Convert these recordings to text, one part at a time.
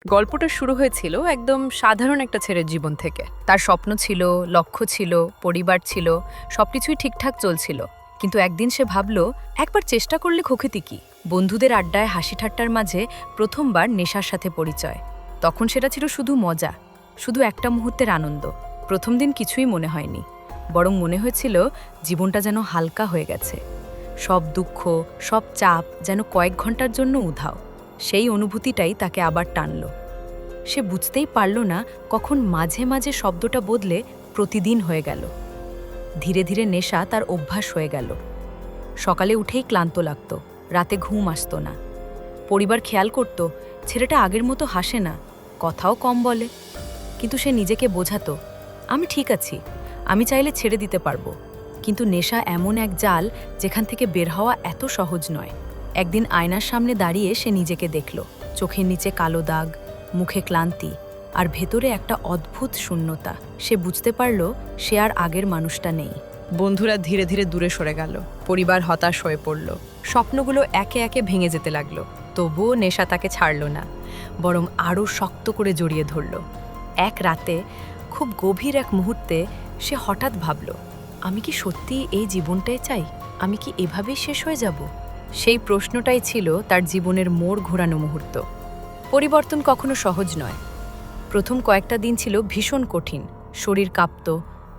গল্পটা শুরু হয়েছিল একদম সাধারণ একটা ছেলের জীবন থেকে। তার স্বপ্ন ছিল, লক্ষ্য ছিল, পরিবার ছিল, সবকিছুই ঠিকঠাক চলছিল। কিন্তু একদিন সে ভাবল, একবার চেষ্টা করলে ক্ষতি কি। বন্ধুদের আড্ডায় হাসি ঠাট্টার মাঝে প্রথমবার নেশার সাথে পরিচয়। তখন সেটা ছিল শুধু মজা, শুধু একটা মুহূর্তের আনন্দ। প্রথম দিন কিছুই মনে হয়নি, বরং মনে হয়েছিল জীবনটা যেন হালকা হয়ে গেছে। সব দুঃখ, সব চাপ যেন কয়েক ঘন্টার জন্য উধাও। সেই অনুভূতিটাই তাকে আবার টানল। সে বুঝতেই পারল না কখন মাঝে মাঝে শব্দটা বদলে প্রতিদিন হয়ে গেল। ধীরে ধীরে নেশা তার অভ্যাস হয়ে গেল। সকালে উঠেই ক্লান্ত লাগত, রাতে ঘুম আসত না। পরিবার খেয়াল করত ছেলেটা আগের মতো হাসে না, কথাও কম বলে। কিন্তু সে নিজেকে বোঝাতো, আমি ঠিক আছি, আমি চাইলে ছেড়ে দিতে পারবো। কিন্তু নেশা এমন এক জাল যেখান থেকে বের হওয়া এত সহজ নয়। একদিন আয়নার সামনে দাঁড়িয়ে সে নিজেকে দেখল। চোখের নিচে কালো দাগ, মুখে ক্লান্তি, আর ভেতরে একটা অদ্ভুত শূন্যতা। সে বুঝতে পারল সে আর আগের মানুষটা নেই। বন্ধুরা ধীরে ধীরে দূরে সরে গেল, পরিবার হতাশ হয়ে পড়ল, স্বপ্নগুলো একে একে ভেঙে যেতে লাগলো। তবুও নেশা তাকে ছাড়ল না, বরং আরও শক্ত করে জড়িয়ে ধরল। এক রাতে, খুব গভীর এক মুহূর্তে, সে হঠাৎ ভাবল, আমি কি সত্যি এই জীবনটাই চাই? আমি কি এভাবেই শেষ হয়ে যাব? সেই প্রশ্নটাই ছিল তার জীবনের মোড় ঘোরানো মুহূর্ত। পরিবর্তন কখনো সহজ নয়। প্রথম কয়েকটা দিন ছিল ভীষণ কঠিন। শরীর কাঁপত,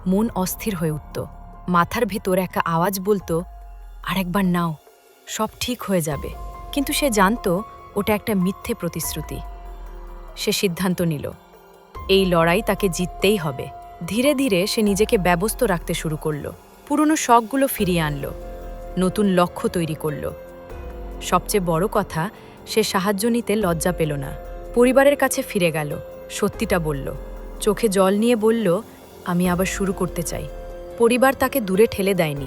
মন অস্থির হয়ে উঠত। মাথার ভেতর একটা আওয়াজ বলতো, আরেকবার নাও, সব ঠিক হয়ে যাবে। কিন্তু সে জানত ওটা একটা মিথ্যে প্রতিশ্রুতি। সে সিদ্ধান্ত নিল, এই লড়াই তাকে জিততেই হবে। ধীরে ধীরে সে নিজেকে ব্যবস্থ রাখতে শুরু করলো। পুরনো শখগুলো ফিরিয়ে আনলো, নতুন লক্ষ্য তৈরি করল। সবচেয়ে বড় কথা, সে সাহায্য নিতে লজ্জা পেল না। পরিবারের কাছে ফিরে গেল, সত্যিটা বলল, চোখে জল নিয়ে বলল, আমি আবার শুরু করতে চাই। পরিবার তাকে দূরে ঠেলে দেয়নি,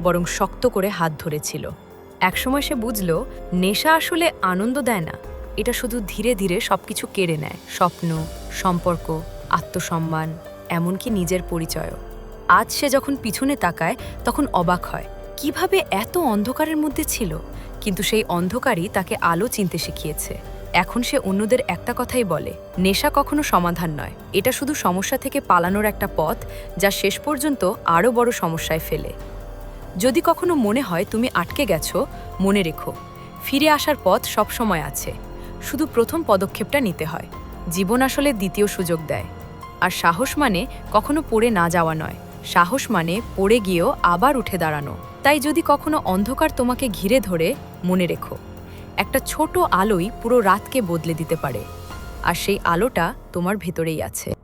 বরং শক্ত করে হাত ধরেছিল। একসময় সে বুঝল, নেশা আসলে আনন্দ দেয় না, এটা শুধু ধীরে ধীরে সবকিছু কেড়ে নেয়। স্বপ্ন, সম্পর্ক, আত্মসম্মান, এমনকি নিজের পরিচয়ও। আজ সে যখন পিছনে তাকায় তখন অবাক হয়, কিভাবে এত অন্ধকারের মধ্যে ছিল। কিন্তু সেই অন্ধকারই তাকে আলো চিনতে শিখিয়েছে। এখন সে অন্যদের একটা কথাই বলে, নেশা কখনো সমাধান নয়, এটা শুধু সমস্যা থেকে পালানোর একটা পথ, যা শেষ পর্যন্ত আরও বড় সমস্যায় ফেলে। যদি কখনো মনে হয় তুমি আটকে গেছো, মনে রেখো, ফিরে আসার পথ সবসময় আছে। শুধু প্রথম পদক্ষেপটা নিতে হয়। জীবন আসলে দ্বিতীয় সুযোগ দেয়। আর সাহস মানে কখনো পড়ে না যাওয়া নয়, সাহস মানে পড়ে গিয়েও আবার উঠে দাঁড়ানো। তাই যদি কখনো অন্ধকার তোমাকে ঘিরে ধরে, মনে রেখো, একটা ছোট আলোই পুরো রাতকে বদলে দিতে পারে। আর সেই আলোটা তোমার ভেতরেই আছে।